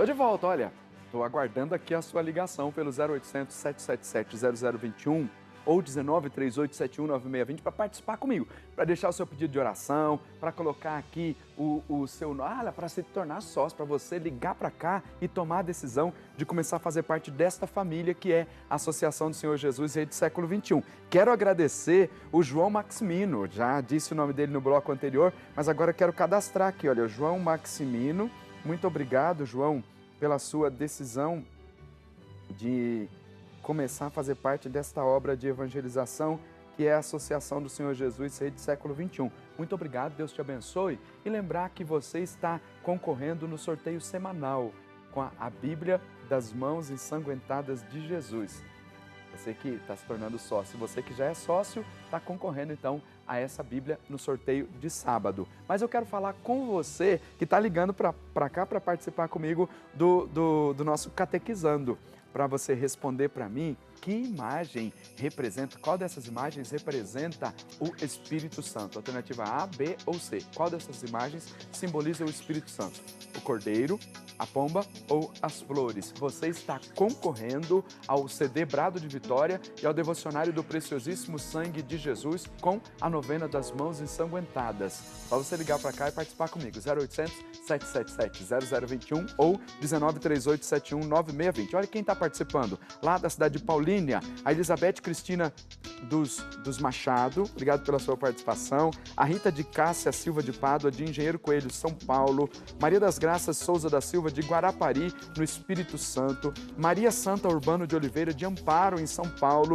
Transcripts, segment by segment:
Tô de volta, olha. Tô aguardando aqui a sua ligação pelo 0800 777 0021 ou 1938719620 para participar comigo, para deixar o seu pedido de oração, para colocar aqui o seu nome, para se tornar sócio, para você ligar para cá e tomar a decisão de começar a fazer parte desta família que é a Associação do Senhor Jesus Rei do Século XXI. Quero agradecer o João Maximino, já disse o nome dele no bloco anterior, mas agora quero cadastrar aqui, olha, João Maximino. Muito obrigado, João, pela sua decisão de começar a fazer parte desta obra de evangelização que é a Associação do Senhor Jesus Rei do Século XXI. Muito obrigado, Deus te abençoe. E lembrar que você está concorrendo no sorteio semanal com a Bíblia das Mãos Ensanguentadas de Jesus. Você que está se tornando sócio, você que já é sócio, está concorrendo então a essa Bíblia no sorteio de sábado. Mas eu quero falar com você que está ligando para cá para participar comigo do nosso Catequizando, para você responder para mim que imagem representa, qual dessas imagens representa o Espírito Santo? Alternativa A, B ou C. Qual dessas imagens simboliza o Espírito Santo? O cordeiro, a pomba ou as flores? Você está concorrendo ao CD Brado de Vitória e ao devocionário do Preciosíssimo Sangue de Jesus com a novena das Mãos Ensanguentadas. Só você ligar para cá e participar comigo. 0800 777 0021 ou 1938719620. Olha quem está participando. Lá da cidade de Paulínia, a Elizabeth Cristina dos Machado, obrigado pela sua participação. A Rita de Cássia Silva de Pádua, de Engenheiro Coelho, São Paulo. Maria das Graças Souza da Silva, de Guarapari, no Espírito Santo. Maria Santa Urbano de Oliveira, de Amparo, em São Paulo.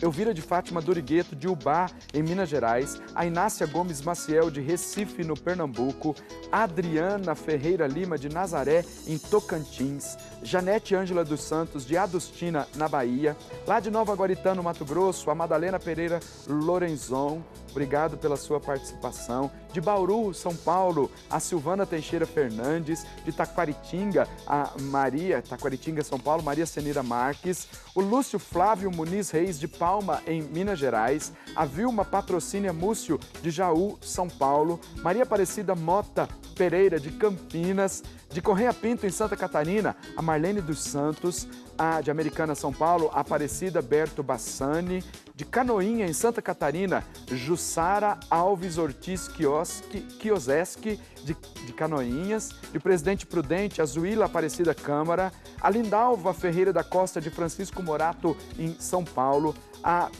Elvira de Fátima Dorigueto, de Ubá, em Minas Gerais. A Inácia Gomes Maciel, de Recife, no Pernambuco. A Adriana Ferreira Lima, de Nazaré, em Tocantins. Janete Ângela dos Santos, de Adustina, na Bahia. Lá de Nova Guaritã, no Mato Grosso, a Madalena Pereira Lorenzon, obrigado pela sua participação. De Bauru, São Paulo, a Silvana Teixeira Fernandes. De Taquaritinga, a Maria, Taquaritinga, São Paulo, Maria Senira Marques. O Lúcio Flávio Muniz Reis, de Palma, em Minas Gerais. A Vilma Patrocínia Múcio, de Jaú, São Paulo. Maria Aparecida Mota Pereira, de Campinas. De Correia Pinto, em Santa Catarina, a Marlene dos Santos. A de Americana, São Paulo, a Aparecida Berto Bassani. De Canoinha, em Santa Catarina, Jussara Alves Ortiz Kioseski, de Canoinhas. De Presidente Prudente, a Zuíla Aparecida Câmara. A Lindalva Ferreira da Costa, de Francisco Morato, em São Paulo. A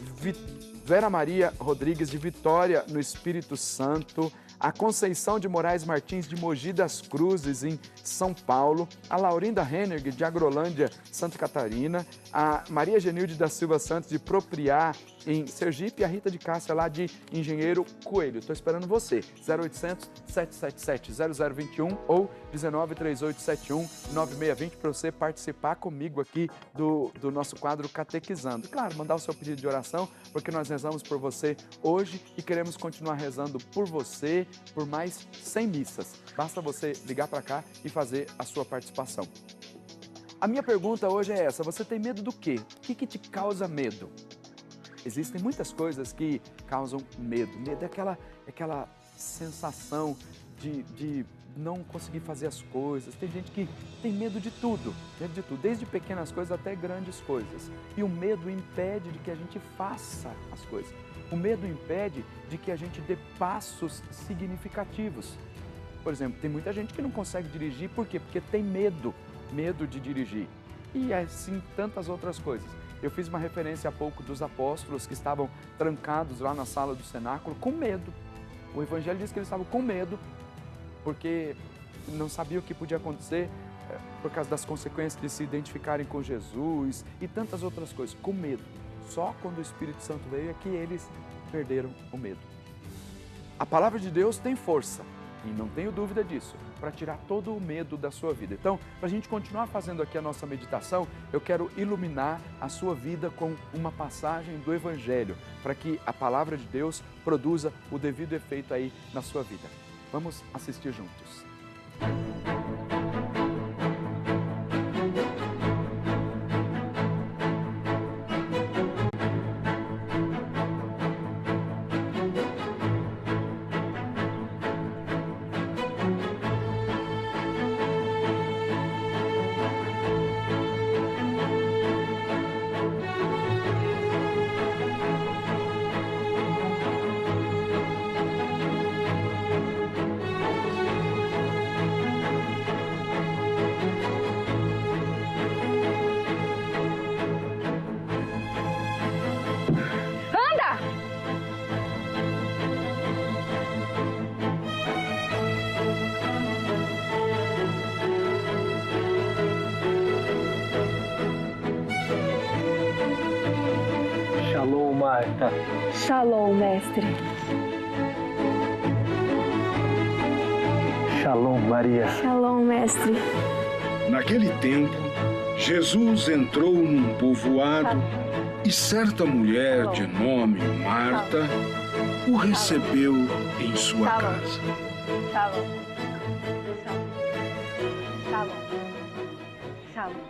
Vera Maria Rodrigues, de Vitória, no Espírito Santo. A Conceição de Moraes Martins, de Mogi das Cruzes, em São Paulo. A Laurinda Hennig, de Agrolândia, Santa Catarina. A Maria Genilde da Silva Santos, de Propriá, em Sergipe. E a Rita de Cássia, lá de Engenheiro Coelho. Estou esperando você. 0800 777 0021 ou 1938719620 para você participar comigo aqui do nosso quadro Catequizando. Claro, mandar o seu pedido de oração, porque nós rezamos por você hoje e queremos continuar rezando por você por mais 100 missas. Basta você ligar para cá e fazer a sua participação. A minha pergunta hoje é essa: você tem medo do quê? O que te causa medo? Existem muitas coisas que causam medo. Medo é aquela sensação de não conseguir fazer as coisas. Tem gente que tem medo de tudo, desde pequenas coisas até grandes coisas. E o medo impede de que a gente faça as coisas. O medo impede de que a gente dê passos significativos. Por exemplo, tem muita gente que não consegue dirigir, por quê? Porque tem medo de dirigir. E assim tantas outras coisas. Eu fiz uma referência há pouco dos apóstolos que estavam trancados lá na sala do cenáculo com medo. O Evangelho diz que eles estavam com medo porque não sabiam o que podia acontecer por causa das consequências de se identificarem com Jesus e tantas outras coisas, com medo. Só quando o Espírito Santo veio é que eles perderam o medo. A palavra de Deus tem força, e não tenho dúvida disso, para tirar todo o medo da sua vida. Então, para a gente continuar fazendo aqui a nossa meditação, eu quero iluminar a sua vida com uma passagem do Evangelho, para que a palavra de Deus produza o devido efeito aí na sua vida. Vamos assistir juntos. Shalom, Marta. Shalom, mestre. Shalom, Maria. Shalom, mestre. Naquele tempo, Jesus entrou num povoado e certa mulher de nome Marta o recebeu em sua casa. Shalom. Shalom. Shalom.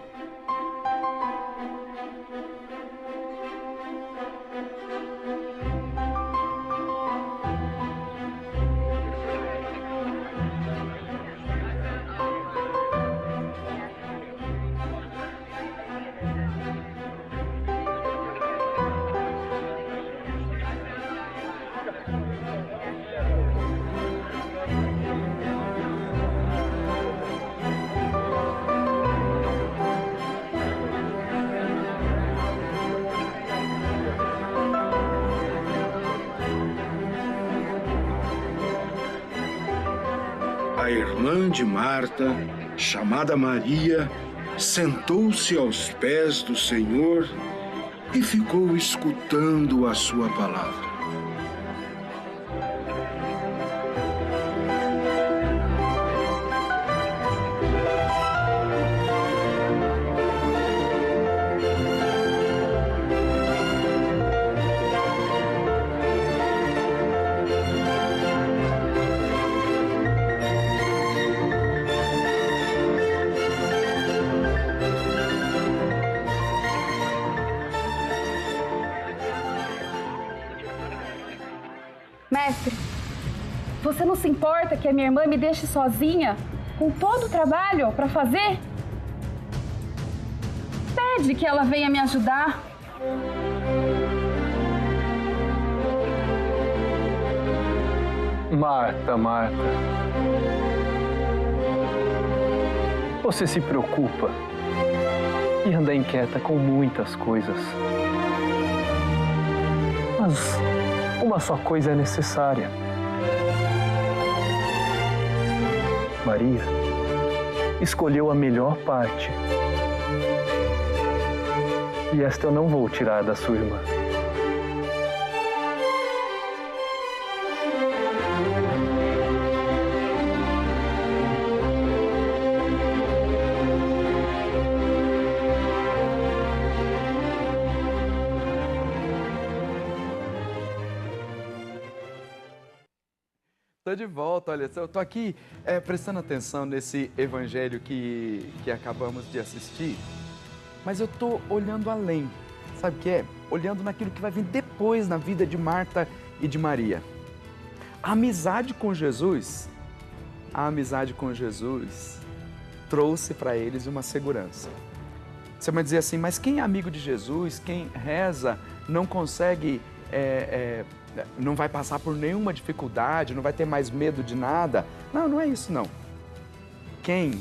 A irmã de Marta, chamada Maria, sentou-se aos pés do Senhor e ficou escutando a sua palavra. Mestre, você não se importa que a minha irmã me deixe sozinha com todo o trabalho para fazer? Pede que ela venha me ajudar. Marta, Marta. Você se preocupa e anda inquieta com muitas coisas. Mas uma só coisa é necessária. Maria escolheu a melhor parte. E esta eu não vou tirar da sua irmã. Estou de volta, olha, eu estou aqui prestando atenção nesse evangelho que acabamos de assistir, mas eu estou olhando além, sabe o que é? Olhando naquilo que vai vir depois na vida de Marta e de Maria. A amizade com Jesus trouxe para eles uma segurança. Você vai dizer assim, mas quem é amigo de Jesus, quem reza, não consegue... não vai passar por nenhuma dificuldade, não vai ter mais medo de nada. Não, não é isso não. Quem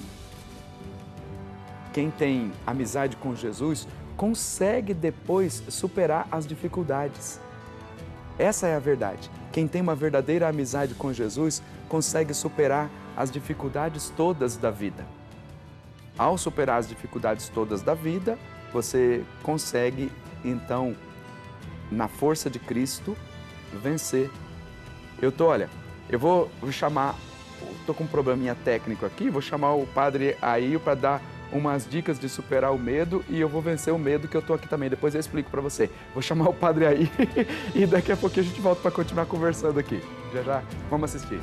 tem amizade com Jesus, consegue depois superar as dificuldades. Essa é a verdade. Quem tem uma verdadeira amizade com Jesus, consegue superar as dificuldades todas da vida. Ao superar as dificuldades todas da vida, você consegue, então, na força de Cristo, vencer. Eu vou chamar, estou com um probleminha técnico aqui, vou chamar o padre Aílio para dar umas dicas de superar o medo e eu vou vencer o medo que eu estou aqui também, depois eu explico para você. Vou chamar o padre Aílio e daqui a pouquinho a gente volta para continuar conversando aqui. Já, vamos assistir.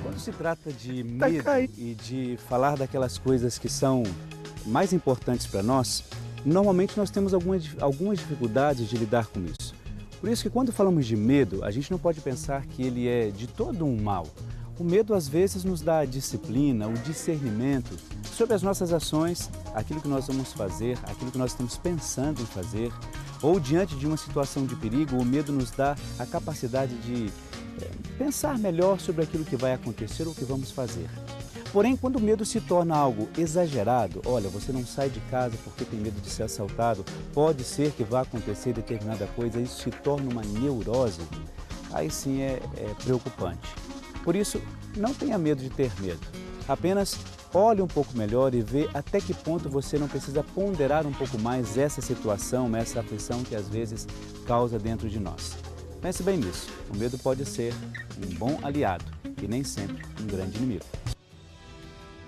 Quando se trata de medo e de falar daquelas coisas que são mais importantes para nós, normalmente nós temos algumas dificuldades de lidar com isso. Por isso que quando falamos de medo, a gente não pode pensar que ele é de todo um mal. O medo às vezes nos dá a disciplina, o discernimento sobre as nossas ações, aquilo que nós vamos fazer, aquilo que nós estamos pensando em fazer, ou diante de uma situação de perigo, o medo nos dá a capacidade de pensar melhor sobre aquilo que vai acontecer ou que vamos fazer. Porém, quando o medo se torna algo exagerado, olha, você não sai de casa porque tem medo de ser assaltado, pode ser que vá acontecer determinada coisa, isso se torna uma neurose, aí sim é preocupante. Por isso, não tenha medo de ter medo, apenas olhe um pouco melhor e vê até que ponto você não precisa ponderar um pouco mais essa situação, essa aflição que às vezes causa dentro de nós. Pense bem nisso, o medo pode ser um bom aliado e nem sempre um grande inimigo.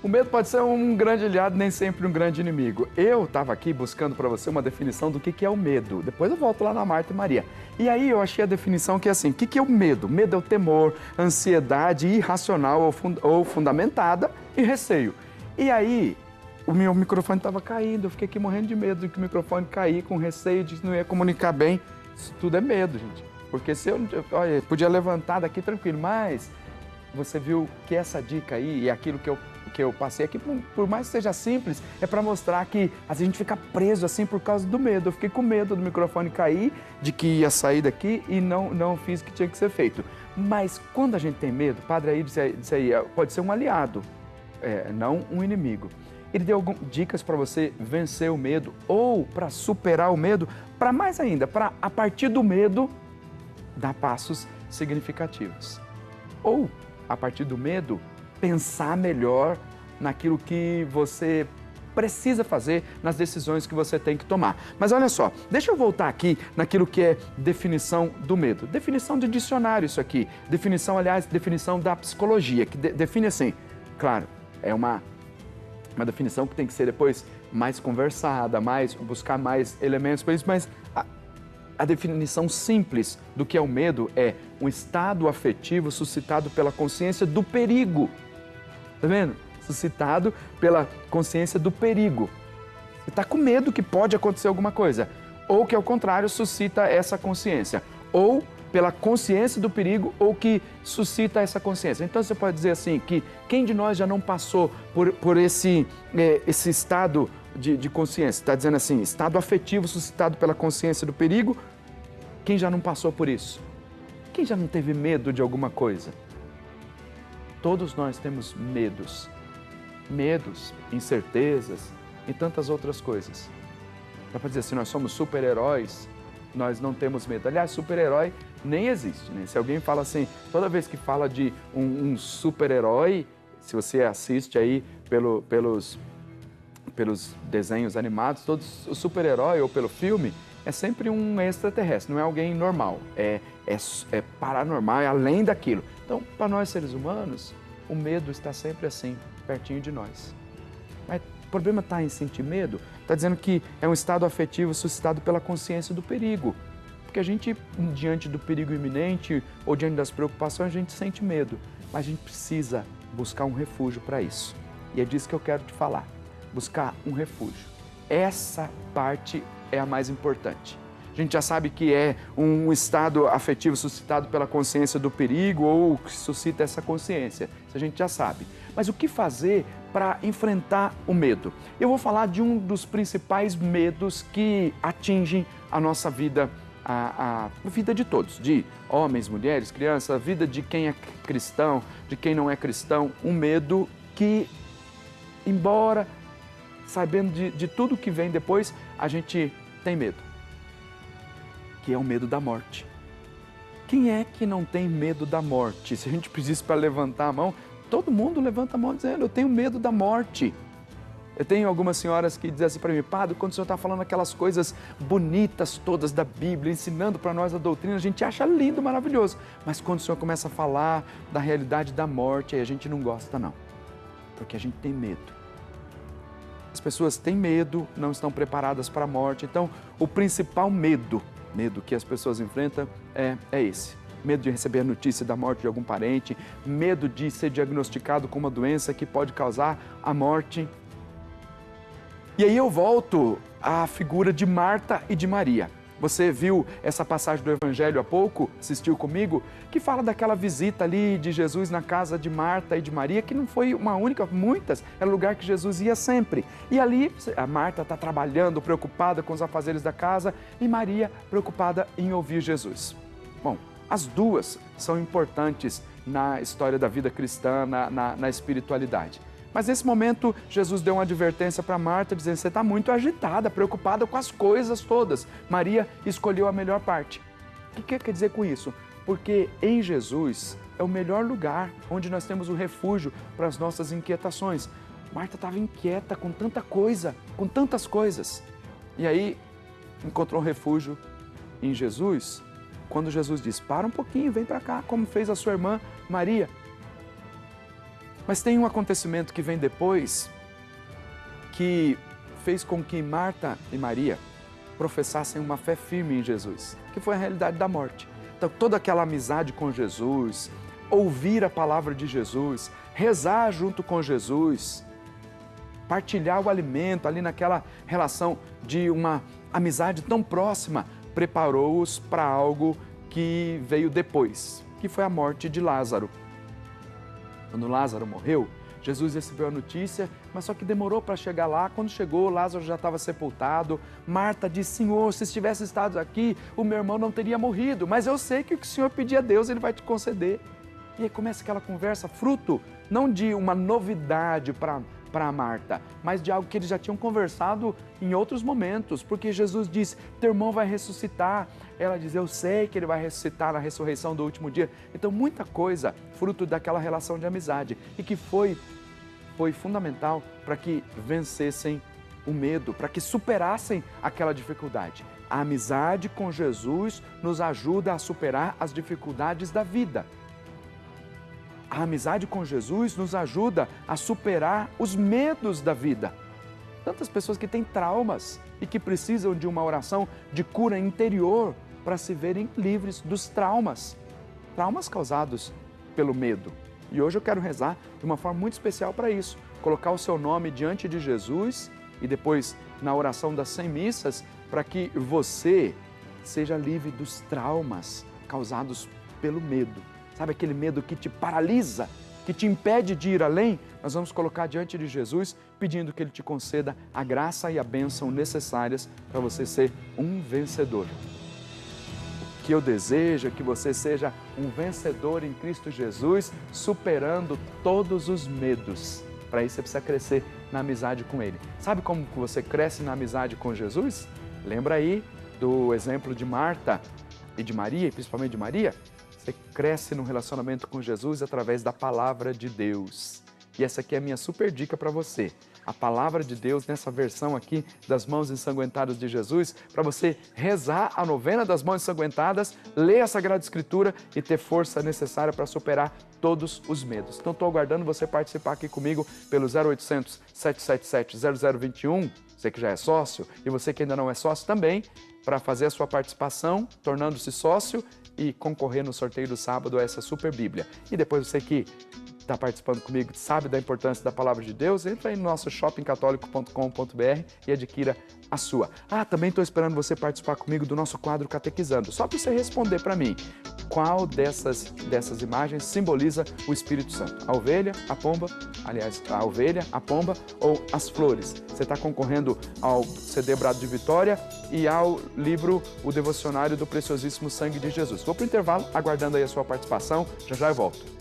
O medo pode ser um grande aliado, nem sempre um grande inimigo. Eu estava aqui buscando para você uma definição do que é o medo. Depois eu volto lá na Marta e Maria. E aí eu achei a definição que é assim, o que é o medo? Medo é o temor, ansiedade irracional ou fundamentada e receio. E aí o meu microfone estava caindo, eu fiquei aqui morrendo de medo de que o microfone cair, com receio de que não ia comunicar bem. Isso tudo é medo, gente. Porque se eu podia levantar daqui tranquilo, mas você viu que essa dica aí e aquilo que eu passei aqui, por mais que seja simples, é para mostrar que às vezes a gente fica preso assim por causa do medo. Eu fiquei com medo do microfone cair, de que ia sair daqui e não fiz o que tinha que ser feito. Mas quando a gente tem medo, o padre aí disse aí, pode ser um aliado, não um inimigo. Ele deu algumas dicas para você vencer o medo ou para superar o medo, para mais ainda, para a partir do medo dar passos significativos. Ou, a partir do medo, pensar melhor naquilo que você precisa fazer, nas decisões que você tem que tomar. Mas olha só, deixa eu voltar aqui naquilo que é definição do medo. Definição de dicionário isso aqui. Definição, aliás, definição da psicologia, que define assim, claro, é uma definição que tem que ser depois mais conversada, buscar mais elementos para isso, mas a definição simples do que é o medo é um estado afetivo suscitado pela consciência do perigo. Tá vendo? Suscitado pela consciência do perigo. Você está com medo que pode acontecer alguma coisa. Ou que, ao contrário, suscita essa consciência. Ou pela consciência do perigo, ou que suscita essa consciência. Então, você pode dizer assim, que quem de nós já não passou por esse estado de consciência? Está dizendo assim, estado afetivo suscitado pela consciência do perigo. Quem já não passou por isso? Quem já não teve medo de alguma coisa? Todos nós temos medos. Medos, incertezas e tantas outras coisas. Dá para dizer assim, nós somos super-heróis, nós não temos medo. Aliás, super-herói nem existe, né? Se alguém fala assim, toda vez que fala de um super-herói, se você assiste aí pelos desenhos animados, todos o super-herói ou pelo filme, é sempre um extraterrestre, não é alguém normal, é paranormal, é além daquilo. Então, para nós seres humanos, o medo está sempre assim, pertinho de nós. Mas o problema está em sentir medo? Está dizendo que é um estado afetivo suscitado pela consciência do perigo. Porque a gente, diante do perigo iminente ou diante das preocupações, a gente sente medo. Mas a gente precisa buscar um refúgio para isso. E é disso que eu quero te falar. Buscar um refúgio. Essa parte é a mais importante. A gente já sabe que é um estado afetivo suscitado pela consciência do perigo ou que suscita essa consciência. Isso a gente já sabe. Mas o que fazer para enfrentar o medo? Eu vou falar de um dos principais medos que atingem a nossa vida, a vida de todos, de homens, mulheres, crianças, a vida de quem é cristão, de quem não é cristão. Um medo que, embora sabendo de tudo que vem depois, a gente tem medo, que é o medo da morte. Quem é que não tem medo da morte? Se a gente pedisse para levantar a mão, todo mundo levanta a mão dizendo, eu tenho medo da morte. Eu tenho algumas senhoras que dizem assim para mim, padre, quando o senhor está falando aquelas coisas bonitas todas da Bíblia, ensinando para nós a doutrina, a gente acha lindo, maravilhoso. Mas quando o senhor começa a falar da realidade da morte, aí a gente não gosta não, porque a gente tem medo. As pessoas têm medo, não estão preparadas para a morte. Então, o principal medo que as pessoas enfrentam é esse. Medo de receber a notícia da morte de algum parente, medo de ser diagnosticado com uma doença que pode causar a morte. E aí eu volto à figura de Marta e de Maria. Você viu essa passagem do Evangelho há pouco, assistiu comigo, que fala daquela visita ali de Jesus na casa de Marta e de Maria, que não foi uma única, muitas, era o lugar que Jesus ia sempre. E ali a Marta está trabalhando, preocupada com os afazeres da casa, e Maria preocupada em ouvir Jesus. Bom, as duas são importantes na história da vida cristã, na espiritualidade. Mas nesse momento, Jesus deu uma advertência para Marta, dizendo, você está muito agitada, preocupada com as coisas todas. Maria escolheu a melhor parte. O que quer dizer com isso? Porque em Jesus é o melhor lugar onde nós temos o refúgio para as nossas inquietações. Marta estava inquieta com tanta coisa, com tantas coisas. E aí encontrou um refúgio em Jesus, quando Jesus diz, para um pouquinho, vem para cá, como fez a sua irmã Maria. Mas tem um acontecimento que vem depois, que fez com que Marta e Maria professassem uma fé firme em Jesus, que foi a realidade da morte. Então, toda aquela amizade com Jesus, ouvir a palavra de Jesus, rezar junto com Jesus, partilhar o alimento ali naquela relação de uma amizade tão próxima, preparou-os para algo que veio depois, que foi a morte de Lázaro. Quando Lázaro morreu, Jesus recebeu a notícia, mas só que demorou para chegar lá. Quando chegou, Lázaro já estava sepultado. Marta disse, Senhor, se estivesse estado aqui, o meu irmão não teria morrido, mas eu sei que o que o Senhor pedir a Deus, Ele vai te conceder. E aí começa aquela conversa, fruto não de uma novidade para Marta, mas de algo que eles já tinham conversado em outros momentos, porque Jesus diz, teu irmão vai ressuscitar. Ela diz, eu sei que ele vai ressuscitar na ressurreição do último dia. Então muita coisa, fruto daquela relação de amizade, e que foi fundamental para que vencessem o medo, para que superassem aquela dificuldade. A amizade com Jesus nos ajuda a superar as dificuldades da vida. A amizade com Jesus nos ajuda a superar os medos da vida. Tantas pessoas que têm traumas e que precisam de uma oração de cura interior para se verem livres dos traumas causados pelo medo. E hoje eu quero rezar de uma forma muito especial para isso, colocar o seu nome diante de Jesus e depois na oração das 100 missas, para que você seja livre dos traumas causados pelo medo. Sabe aquele medo que te paralisa, que te impede de ir além? Nós vamos colocar diante de Jesus, pedindo que Ele te conceda a graça e a bênção necessárias para você ser um vencedor. O que eu desejo é que você seja um vencedor em Cristo Jesus, superando todos os medos. Para isso você precisa crescer na amizade com Ele. Sabe como você cresce na amizade com Jesus? Lembra aí do exemplo de Marta e de Maria, e principalmente de Maria? Você cresce no relacionamento com Jesus através da palavra de Deus. E essa aqui é a minha super dica para você. A palavra de Deus nessa versão aqui das mãos ensanguentadas de Jesus, para você rezar a novena das mãos ensanguentadas, ler a Sagrada Escritura e ter força necessária para superar todos os medos. Então estou aguardando você participar aqui comigo pelo 0800 777 0021, você que já é sócio e você que ainda não é sócio também, para fazer a sua participação, tornando-se sócio e concorrer no sorteio do sábado a essa super Bíblia. E depois você que está participando comigo, sabe da importância da palavra de Deus, entra aí no nosso shoppingcatólico.com.br e adquira a sua. Também estou esperando você participar comigo do nosso quadro Catequizando. Só para você responder para mim, qual dessas imagens simboliza o Espírito Santo? A ovelha, a pomba, a ovelha, a pomba ou as flores? Você está concorrendo ao CD Brado de Vitória e ao livro O Devocionário do Preciosíssimo Sangue de Jesus. Vou para o intervalo, aguardando aí a sua participação. Já já eu volto.